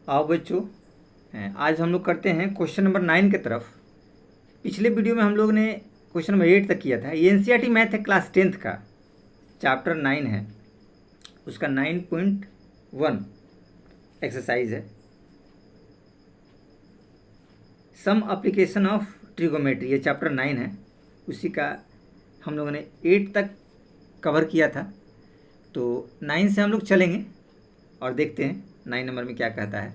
आओ बच्चों, आज हम लोग करते हैं क्वेश्चन नंबर 9 की तरफ। पिछले वीडियो में हम लोग ने क्वेश्चन नंबर 8 तक किया था। ये एनसीईआरटी मैथ है, क्लास 10th का, चैप्टर 9 है, उसका 9.1 एक्सरसाइज है, सम एप्लीकेशन ऑफ ट्रिगोमेट्री। ये चैप्टर 9 है, उसी का हम लोगों ने 8 तक कवर किया था। तो 9 से हम लोग चलेंगे और देखते हैं 9 नंबर में क्या कहता है।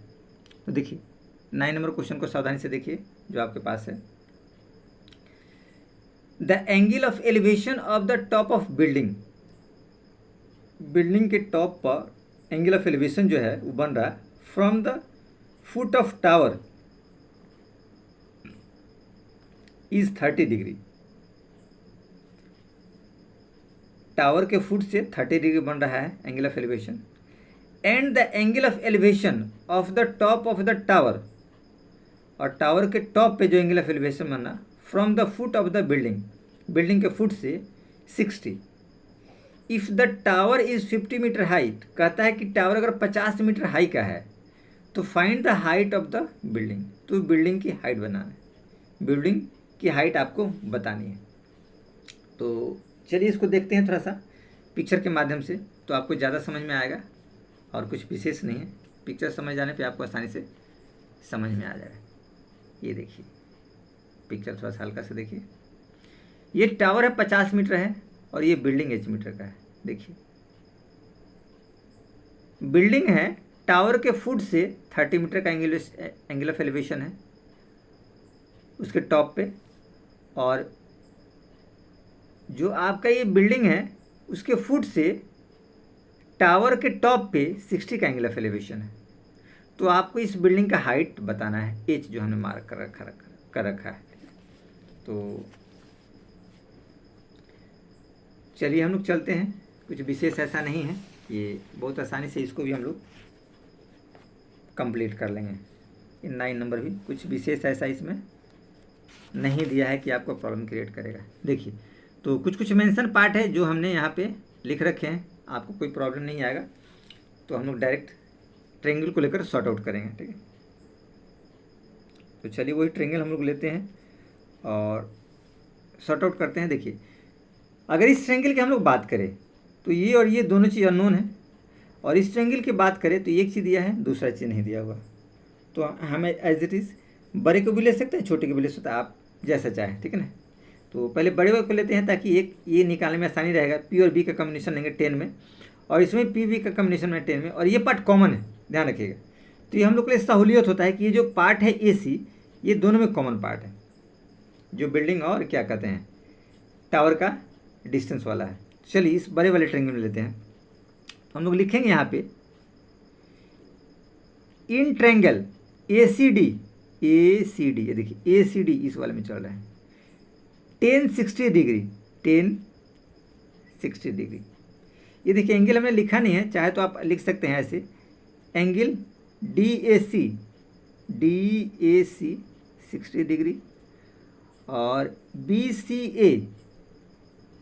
तो देखिए 9 नंबर क्वेश्चन को सावधानी से देखिए जो आपके पास है। The angle of elevation of the top of building, building के टॉप पर एंगल ऑफ एलिवेशन जो है वो बन रहा है from the foot of tower is 30 degree. Tower के फुट से 30 डिग्री बन रहा है angle of elevation. And the angle of elevation of the top of the tower, और टावर के टॉप पे जो एंगल ऑफ एलिवेशन बना from the foot of the building, building के फुट से 60। If the tower is 50 metre height, कहता है कि टावर अगर 50 मीटर हाई का है तो find the height of the building. तो बिल्डिंग की हाइट बनाना है, बिल्डिंग की हाइट आपको बतानी है। तो चलिए इसको देखते हैं थोड़ा सा पिक्चर के माध्यम से, तो आपको ज़्यादा समझ में आएगा और कुछ विशेष नहीं है। पिक्चर समझ जाने पे आपको आसानी से समझ में आ जाएगा। ये देखिए पिक्चर थोड़ा सा हल्का से देखिए। ये टावर है 50 मीटर है और ये बिल्डिंग 8 मीटर का है। देखिए बिल्डिंग है, टावर के फुट से 30 मीटर का एंगल ऑफ एलिवेशन है उसके टॉप पे, और जो आपका ये बिल्डिंग है उसके फुट से टावर के टॉप पे 60 का एंगल ऑफ एलिवेशन है। तो आपको इस बिल्डिंग का हाइट बताना है, एच जो हमने मार्क कर रखा है। तो चलिए हम लोग चलते हैं, कुछ विशेष ऐसा नहीं है, ये बहुत आसानी से इसको भी हम लोग कंप्लीट कर लेंगे। इन 9 नंबर भी कुछ विशेष ऐसा इसमें नहीं दिया है कि आपको प्रॉब्लम क्रिएट करेगा। देखिए तो कुछ कुछ मेंशन पार्ट है जो हमने यहाँ पे लिख रखे हैं, आपको कोई प्रॉब्लम नहीं आएगा। तो हम लोग डायरेक्ट ट्रेंगल को लेकर सॉर्ट आउट करेंगे, ठीक है। तो चलिए वही ट्रेंगल हम लोग लेते हैं और सॉर्ट आउट करते हैं। देखिए अगर इस ट्रेंगल की हम लोग बात करें तो ये और ये दोनों चीज़ अननोन है, और इस ट्रेंगल की बात करें तो एक चीज़ दिया है, दूसरा चीज़ नहीं दिया हुआ। तो हमें एज इट इज़ बड़े को भी ले सकते हैं, छोटे को भी ले सकते हैं, आप जैसा चाहें, ठीक है ना। तो पहले बड़े वाले को लेते हैं ताकि एक ये निकालने में आसानी रहेगा। पी और बी का कॉम्बिनेशन लेंगे 10 में, और इसमें पी बी का कॉम्बिनेशन में 10 में, और ये पार्ट कॉमन है, ध्यान रखिएगा। तो ये हम लोग के लिए सहूलियत होता है कि ये जो पार्ट है ए सी, ये दोनों में कॉमन पार्ट है, जो बिल्डिंग और क्या कहते हैं टावर का डिस्टेंस वाला है। चलिए इस बड़े वाले ट्रेंगल में लेते हैं। हम लोग लिखेंगे यहाँ पे in triangle A C D, ये देखिए ए सी डी इस वाले में चल रहा है 1060 डिग्री, 1060 डिग्री। ये देखिए एंगल हमने लिखा नहीं है, चाहे तो आप लिख सकते हैं ऐसे, angle D A C 60 degree, और B C A,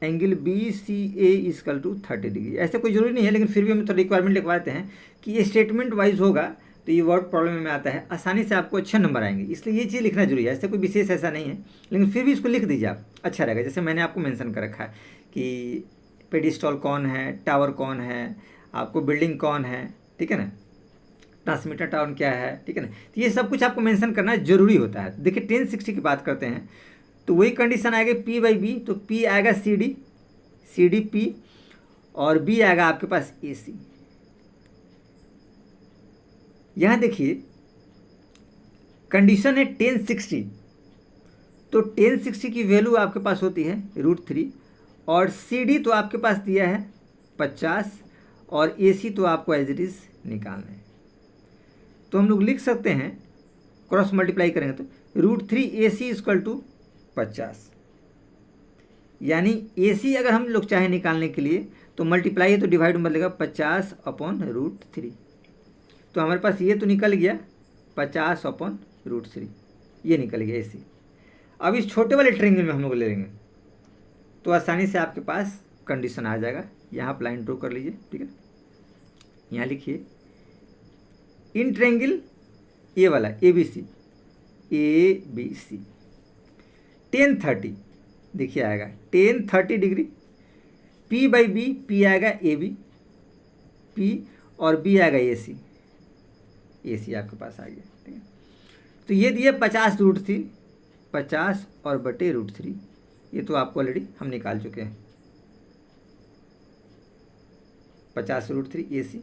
angle B C A is equal to 30 degree. ऐसे कोई ज़रूरी नहीं है, लेकिन फिर भी हम तो रिक्वायरमेंट लिखवाते हैं कि ये स्टेटमेंट वाइज होगा, तो ये वर्ड प्रॉब्लम में आता है, आसानी से आपको अच्छे नंबर आएंगे, इसलिए ये चीज़ लिखना जरूरी है। ऐसे कोई विशेष ऐसा नहीं है, लेकिन फिर भी इसको लिख दीजिए आप, अच्छा रहेगा। जैसे मैंने आपको मेंशन कर रखा है कि पेडिस्टॉल कौन है, टावर कौन है, आपको बिल्डिंग कौन है, ठीक है ना, ट्रांसमीटर टावर क्या है, ठीक है ना। तो ये सब कुछ आपको मेंशन करना जरूरी होता है। देखिए 1060 की बात करते हैं तो वही कंडीशन आएगा पी बाई बी, तो पी आएगा सी डी पी, और बी आएगा आपके पास ए सी। यहाँ देखिए कंडीशन है 1060, तो 1060 की वैल्यू आपके पास होती है √3, और सी डी तो आपके पास दिया है 50, और ए सी तो आपको एज इट इज़ निकालना है। तो हम लोग लिख सकते हैं, क्रॉस मल्टीप्लाई करेंगे तो √3 ए सी इक्वल टू 50, यानी ए सी अगर हम लोग चाहे निकालने के लिए तो मल्टीप्लाई है तो डिवाइड में बदलेगा 50 अपॉन √3। तो हमारे पास ये तो निकल गया 50 अपॉन √3, ये निकल गया ए सी। अब इस छोटे वाले ट्रेंगल में हम लोग ले लेंगे तो आसानी से आपके पास कंडीशन आ जाएगा। यहाँ आप लाइन ड्रॉ कर लीजिए, ठीक है। यहाँ लिखिए इन ट्रेंगल ये वाला A B C, A B C, tan 30 देखिए आएगा tan 30 degree, P by B, P आएगा ए बी, पी और बी आएगा ए सी, ए सी आपके पास आ गया, ठीक है। तो ये दिए 50√3, 50 और बटे √3, ये तो आपको ऑलरेडी हम निकाल चुके हैं, 50√3 ए सी,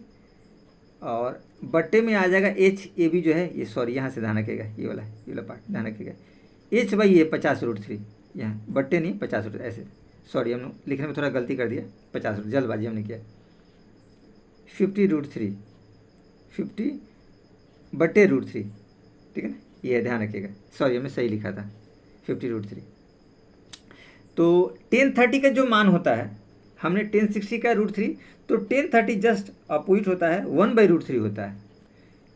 और बट्टे में आ जाएगा एच ए बी जो है ये, सॉरी यहाँ से ध्यान रखिएगा, ये वाला पार्ट ध्यान रखिएगा, एच बाई ये 50√3, यहाँ बट्टे नहीं 50 ऐसे, सॉरी हम लिखने में थोड़ा गलती कर दिया, 50 जल्दबाजी हमने किया, 50√3, 50 बटे √3, ठीक है ना, ये ध्यान रखिएगा, सॉरी हमने सही लिखा था 50√3। तो 1030 का जो मान होता है, हमने 1060 का √3, तो 1030 जस्ट अपोजिट होता है, 1/√3 होता है,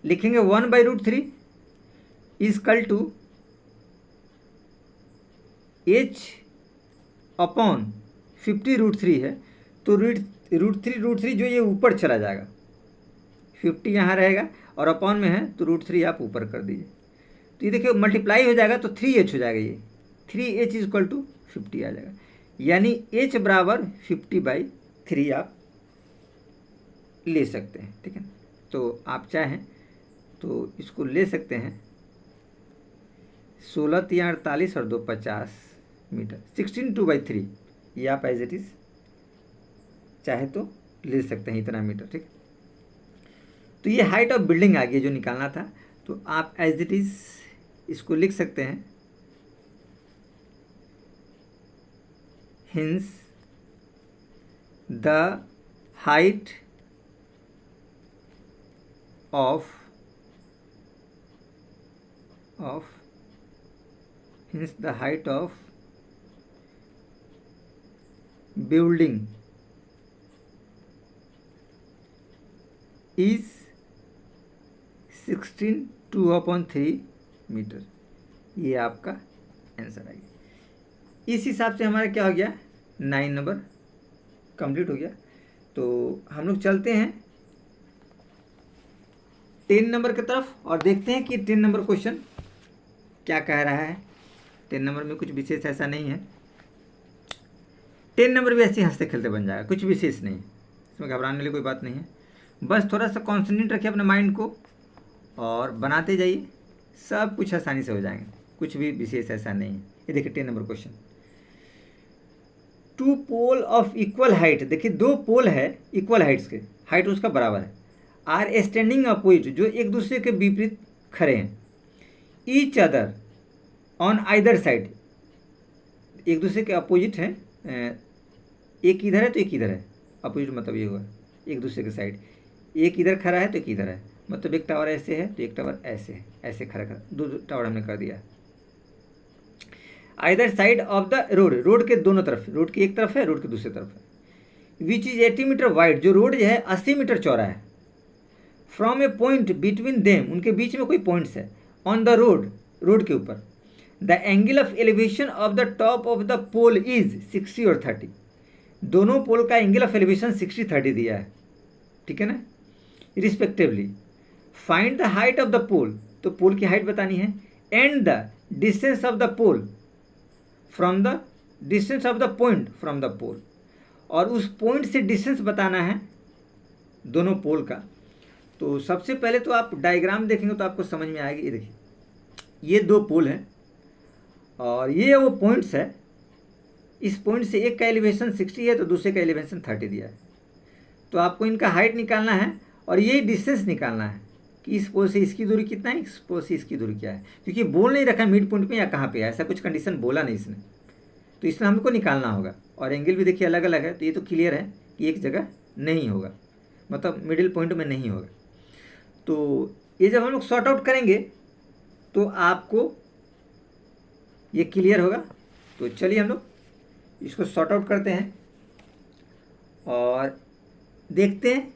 लिखेंगे 1/√3 is equal to h upon 50√3 है, तो √3 जो ये ऊपर चला जाएगा, 50 यहाँ रहेगा और अपॉन में है तो √3 आप ऊपर कर दीजिए, तो ये देखिए मल्टीप्लाई हो जाएगा तो 3h हो जाएगा, ये 3h इज इक्वल टू 50 आ जाएगा, यानी h बराबर 50/3 आप ले सकते हैं, ठीक है। तो आप चाहें तो इसको ले सकते हैं 16 × 48 और 2 50 मीटर, 16 2/3, ये आप एज इट इज़ चाहे तो ले सकते हैं इतना मीटर, ठीक। तो ये हाइट ऑफ बिल्डिंग आ गई जो निकालना था, तो आप एज इट इज़ इसको लिख सकते हैं, hence the height of building is 16 2/3 metre, ये आपका आंसर आ गया। इस हिसाब से हमारा क्या हो गया, 9 नंबर कंप्लीट हो गया। तो हम लोग चलते हैं 10 नंबर की तरफ और देखते हैं कि 10 नंबर क्वेश्चन क्या कह रहा है। 10 नंबर में कुछ विशेष ऐसा नहीं है, 10 नंबर भी ऐसे हंसते खेलते बन जाएगा, कुछ विशेष नहीं, इसमें घबराने वाली कोई बात नहीं है, बस थोड़ा सा कॉन्सेंट्रेट रखिए अपने माइंड को और बनाते जाइए, सब कुछ आसानी से हो जाएंगे, कुछ भी विशेष ऐसा नहीं है। ये देखिए 10 number question, 2 pole of equal height, देखिए 2 पोल है इक्वल हाइट्स के, हाइट उसका बराबर है, आर स्टैंडिंग अपोजिट, जो एक दूसरे के विपरीत खड़े हैं, each other on either side, एक दूसरे के अपोजिट हैं, एक इधर है तो एक इधर है, अपोजिट मतलब ये हुआ एक दूसरे के साइड, एक इधर खड़ा है तो एक इधर है, मतलब एक टावर ऐसे है तो एक टावर ऐसे है, ऐसे खड़ा कर, 2 टावर हमने कर दिया। Either side of the road, road के दोनों तरफ, रोड की एक तरफ है रोड की दूसरी तरफ है, विच इज 80 मीटर वाइड, जो रोड जो है 80 मीटर चौड़ा है, from A point between them, उनके बीच में कोई पॉइंट्स है, ऑन द रोड, रोड के ऊपर, the angle of elevation of the top of the pole is 60 और 30, दोनों पोल का एंगल ऑफ एलिवेशन 60 30 दिया है, ठीक है ना, respectively. Find the height of the pole, तो पोल की हाइट बतानी है, and the distance of the pole from the distance of the point from the pole, और उस पॉइंट से डिस्टेंस बताना है दोनों पोल का। तो सबसे पहले तो आप डायग्राम देखेंगे तो आपको समझ में आएगी, ये देखिए ये 2 पोल हैं और ये वो पॉइंट्स है, इस पॉइंट से एक का एलिवेशन 60 है तो दूसरे का एलिवेशन 30 दिया है, तो आपको इनका हाइट निकालना है और यही डिस्टेंस निकालना है कि इस पोल से इसकी दूरी कितना है, इस पोल से इसकी दूरी क्या है, क्योंकि बोल नहीं रखा मिड पॉइंट में या कहाँ पे है, ऐसा कुछ कंडीशन बोला नहीं इसने, तो इसमें हमको निकालना होगा। और एंगल भी देखिए अलग अलग है, तो ये तो क्लियर है कि एक जगह नहीं होगा, मतलब मिडिल पॉइंट में नहीं होगा। तो ये जब हम लोग सॉर्ट आउट करेंगे तो आपको ये क्लियर होगा। तो चलिए हम लोग इसको सॉर्ट आउट करते हैं और देखते हैं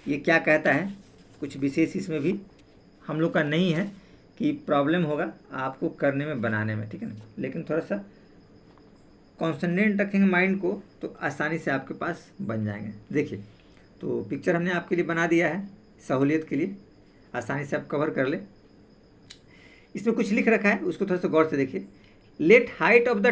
ये क्या कहता है। कुछ विशेष इसमें भी हम लोग का नहीं है कि प्रॉब्लम होगा आपको करने में, बनाने में, ठीक है ना, लेकिन थोड़ा सा कॉन्सेंट्रेट रखेंगे माइंड को तो आसानी से आपके पास बन जाएंगे। देखिए तो पिक्चर हमने आपके लिए बना दिया है सहूलियत के लिए, आसानी से आप कवर कर ले। इसमें कुछ लिख रखा है, उसको थोड़ा सा गौर से देखिए। Let height of the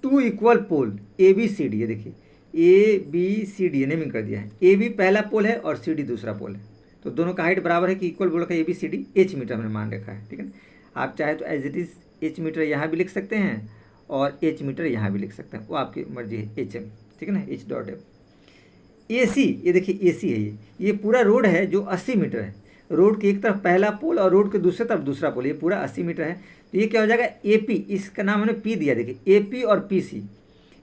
two equal pole A B C D, ये देखिए A B C D naming कर दिया है। ए बी पहला पोल है और सी डी दूसरा पोल है, तो दोनों का हाइट बराबर है कि इक्वल बोल का A B C D H metre हमने मान रखा है, ठीक है। आप चाहे तो as it is H metre यहाँ भी लिख सकते हैं और एच मीटर यहाँ भी लिख सकते हैं, वो आपकी मर्जी है, एच एम, ठीक है ना, एच डॉट एम। ए सी, ये देखिए ए सी है, ये पूरा रोड है जो 80 मीटर है। रोड के एक तरफ पहला पोल और रोड के दूसरे तरफ दूसरा पोल, ये पूरा 80 मीटर है। तो ये क्या हो जाएगा, ए पी, इसका नाम हमने पी दिया, देखिए ए पी और पी सी,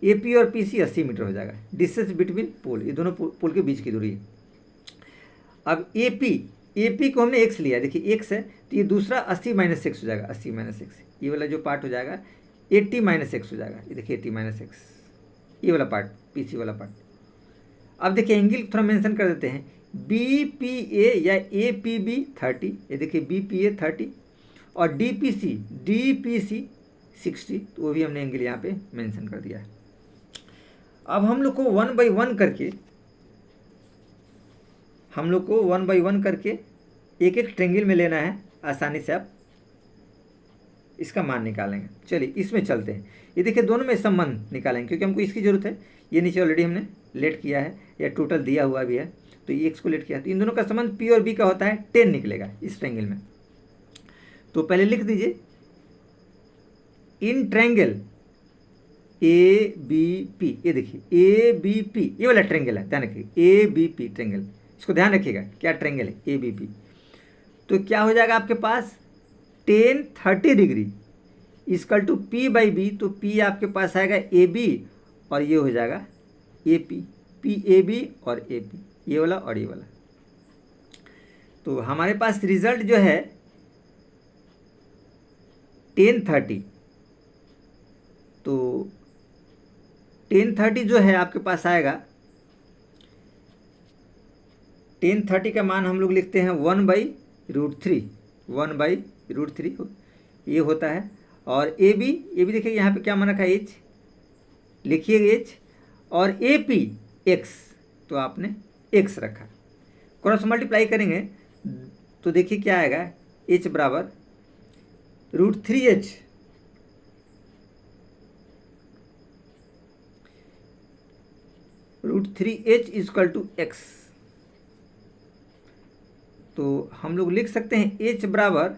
ए पी और पी सी 80 मीटर हो जाएगा। डिस्टेंस बिटवीन पोल, ये दोनों पोल के बीच की दूरी है। अब ए पी को हमने एक्स लिया, देखिए एक्स है, तो ये दूसरा 80 माइनस एक्स हो जाएगा, 80 माइनस एक्स, ये वाला जो पार्ट हो जाएगा 80 माइनस एक्स हो जाएगा, ये देखिए 80 माइनस एक्स, ये वाला पार्ट पी सी वाला पार्ट। अब देखिए एंगल थोड़ा मेंशन कर देते हैं, बी पी ए या ए पी बी 30, ये देखिए बी पी ए 30 और डी पी सी 60, तो वो भी हमने एंगल यहाँ पे मेंशन कर दिया है। अब हम लोग को वन बाई वन करके एक एक ट्रेंगल में लेना है, आसानी से आप इसका मान निकालेंगे। चलिए इसमें चलते हैं। ये देखिए दोनों में संबंध निकालेंगे क्योंकि हमको इसकी ज़रूरत है। ये नीचे ऑलरेडी हमने लेट किया है या टोटल दिया हुआ भी है, तो ये एक्स को लेट किया, तो इन दोनों का संबंध पी और बी का होता है 10 निकलेगा इस ट्रायंगल में। तो पहले लिख दीजिए, in triangle A B P, ये देखिए ए बी पी, ये वाला ट्रायंगल है, ध्यान रखिए ए बी पी ट्रायंगल, इसको ध्यान रखिएगा क्या ट्रायंगल है, ए बी पी। तो क्या हो जाएगा आपके पास, tan 30 degree equal to P by B, तो पी आपके पास आएगा ए बी और ये हो जाएगा A P, P A B और ए पी, ये वाला और ये वाला। तो हमारे पास रिजल्ट जो है 1030, तो 1030 जो है आपके पास आएगा, 1030 का मान हम लोग लिखते हैं 1/√3, 1/√3 ये होता है। और ए बी देखिए यहाँ पे क्या मान रखा है, एच, लिखिए एच, और ए पी एक्स, तो आपने एक्स रखा। क्रॉस मल्टीप्लाई करेंगे तो देखिए क्या आएगा, एच बराबर √3h, √3h equal to x. तो हम लोग लिख सकते हैं h बराबर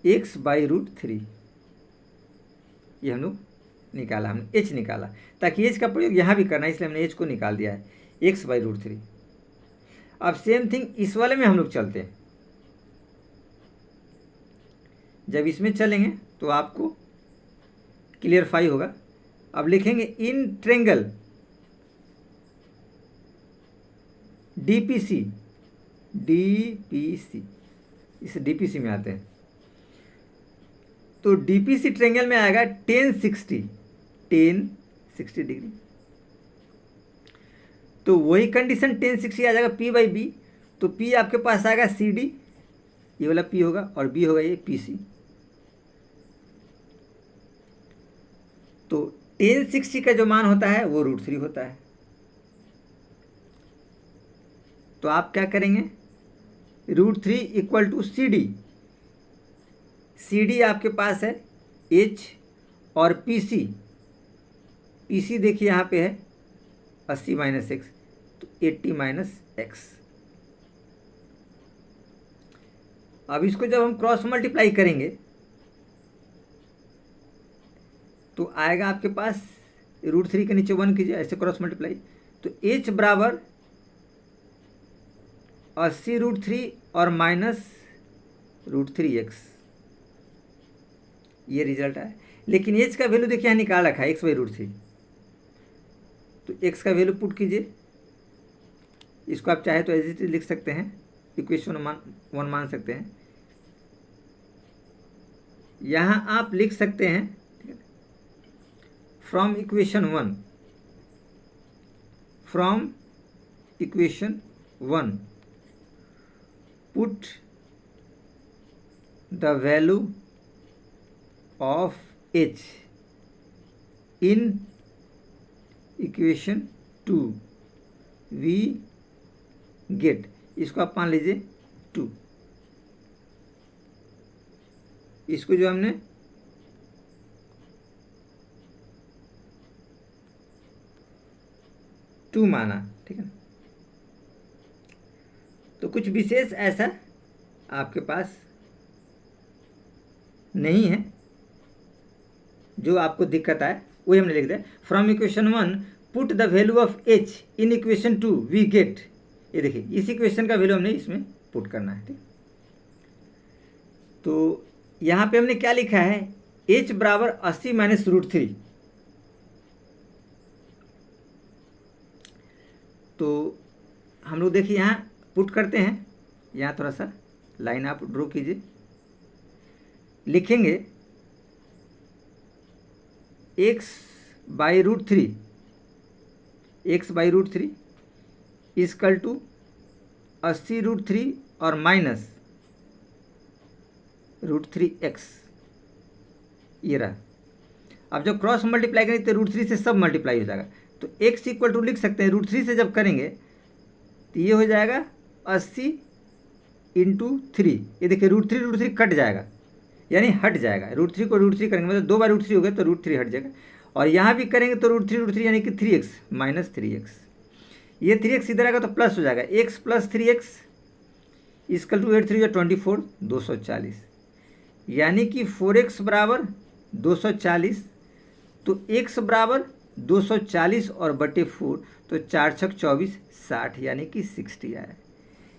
x/√3, ये हम लोग निकाला, हमने h निकाला, ताकि h का प्रयोग यहाँ भी करना है, इसलिए हमने h को निकाल दिया है, x/√3। अब सेम थिंग इस वाले में हम लोग चलते हैं। जब इसमें चलेंगे तो आपको क्लियरफाई होगा। अब लिखेंगे इन ट्रायंगल DPC, इस DPC में आते हैं, तो DPC ट्रायंगल में आएगा 1060 डिग्री। तो वही कंडीशन 1060 आ जाएगा P बाई बी, तो P आपके पास आएगा CD, ये वाला P होगा, और B होगा ये PC। तो 1060 का जो मान होता है वो √3 होता है। तो आप क्या करेंगे, √3 इक्वल टू CD आपके पास है H, और PC देखिए यहाँ पे है 80 माइनस एक्स, तो 80 माइनस एक्स। अब इसको जब हम क्रॉस मल्टीप्लाई करेंगे तो आएगा आपके पास, √3 के नीचे 1 कीजिए, ऐसे क्रॉस मल्टीप्लाई, तो h बराबर 80√3 और माइनस √3x, ये रिजल्ट है। लेकिन h का वैल्यू देखिए यहाँ निकाल रखा है x/√3, तो x का वैल्यू पुट कीजिए, इसको आप चाहे तो एज इट इज लिख सकते हैं, इक्वेशन 1 मान सकते हैं। यहाँ आप लिख सकते हैं from equation 1 put the value of h in equation 2 we get, इसको आप मान लीजिए 2, इसको जो हमने टू माना, ठीक है ना। तो कुछ विशेष ऐसा आपके पास नहीं है जो आपको दिक्कत आए, वही हमने लिख दिया। From equation 1 put the value of h in equation 2 we get, ये देखिए इस इक्वेशन का वैल्यू हमने इसमें पुट करना है, ठीक। तो यहाँ पे हमने क्या लिखा है, h बराबर 80 माइनस √3। तो हम लोग देखिए यहाँ पुट करते हैं, यहाँ थोड़ा सा लाइन आप ड्रॉ कीजिए, लिखेंगे x by √3, x by √3 equal to 80 √3 और माइनस √3x, ये रहा। अब जब क्रॉस मल्टीप्लाई करेंगे तो √3 से सब मल्टीप्लाई हो जाएगा, तो x इक्वल टू लिख सकते हैं √3 से जब करेंगे तो ये हो जाएगा 80 इंटू 3, ये देखिए √3 कट जाएगा, यानी हट जाएगा। √3 को √3 करेंगे मतलब 2 बार √3 हो गया तो √3 हट जाएगा, और यहाँ भी करेंगे तो √3 यानी कि 3x माइनस 3x, ये 3x इधर आएगा तो प्लस हो जाएगा, x plus 3x is equal to 8 3 24 240, यानी कि 4x बराबर 240, तो x बराबर 240 और बटे 4, तो 4 छक 24 60, यानी कि 60 आया,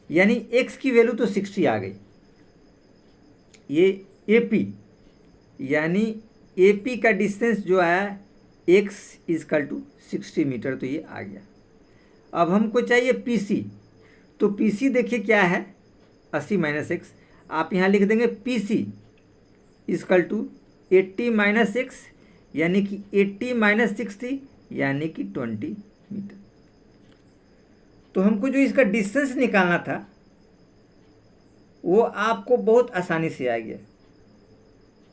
यानी x की वैल्यू तो 60 आ गई। ये AP, यानी AP का डिस्टेंस जो आया x इजकल टू 60 मीटर, तो ये आ गया। अब हमको चाहिए PC, तो PC देखिए क्या है 80 माइनस एक्स, आप यहाँ लिख देंगे PC equal to 80 minus x, यानी कि 80 माइनस 60 यानी कि 20 मीटर। तो हमको जो इसका डिस्टेंस निकालना था वो आपको बहुत आसानी से आ गया,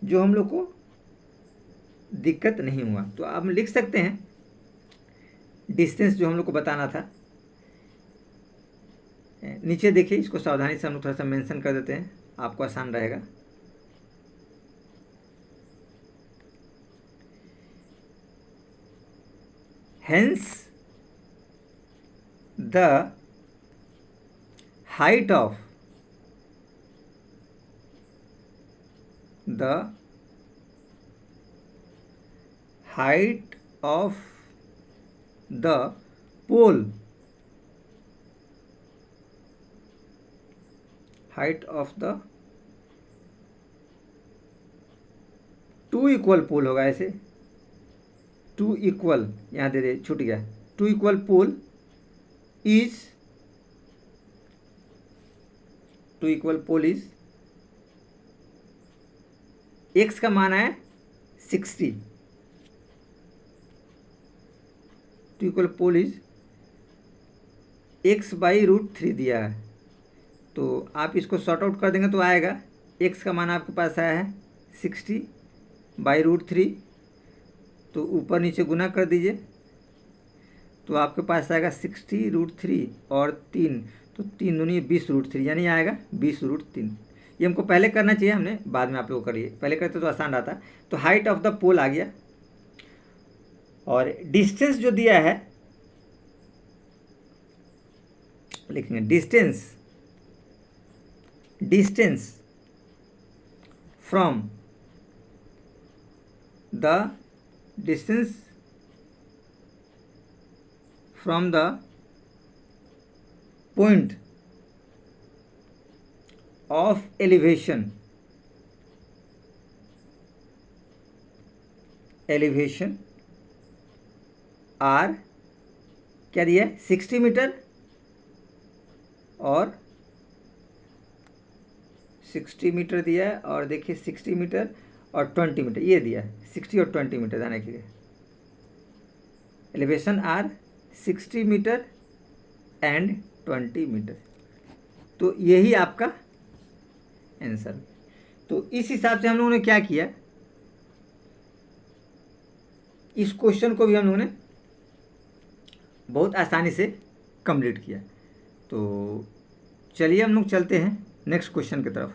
जो हम लोग को दिक्कत नहीं हुआ। तो आप लिख सकते हैं डिस्टेंस जो हम लोग को बताना था, नीचे देखिए, इसको सावधानी से हम लोग थोड़ा सा मेंशन कर देते हैं, आपको आसान रहेगा। Hence the height of the pole, height of the to equal pole होगा, ऐसे टू इक्वल, यहाँ दे दे छूट गया, to equal pole is, to equal pole is, x का मान है 60, to equal pole is x by √3 दिया है, तो आप इसको सॉर्ट आउट कर देंगे तो आएगा, x का मान आपके पास आया है 60 बाई √3, तो ऊपर नीचे गुना कर दीजिए तो आपके पास आएगा 60 √3 और 3, तो 3 दूनी 20 √3, यानी आएगा 20 √3। ये हमको पहले करना चाहिए, हमने बाद में आप लोग करिए, पहले करते तो आसान रहता। तो हाइट ऑफ द पोल आ गया, और डिस्टेंस जो दिया है लिखेंगे distance from the distance from the point of elevation R क्या दिया है 60 मीटर और 60 मीटर दिया है, और देखिए 60 मीटर और 20 मीटर ये दिया है, 60 और 20 मीटर जाने के लिए elevation are 60 metre and 20 metre, तो यही आपका आंसर। तो इस हिसाब से हम लोगों ने क्या किया, इस क्वेश्चन को भी हम लोगों ने बहुत आसानी से कंप्लीट किया। तो चलिए हम लोग चलते हैं नेक्स्ट क्वेश्चन की तरफ।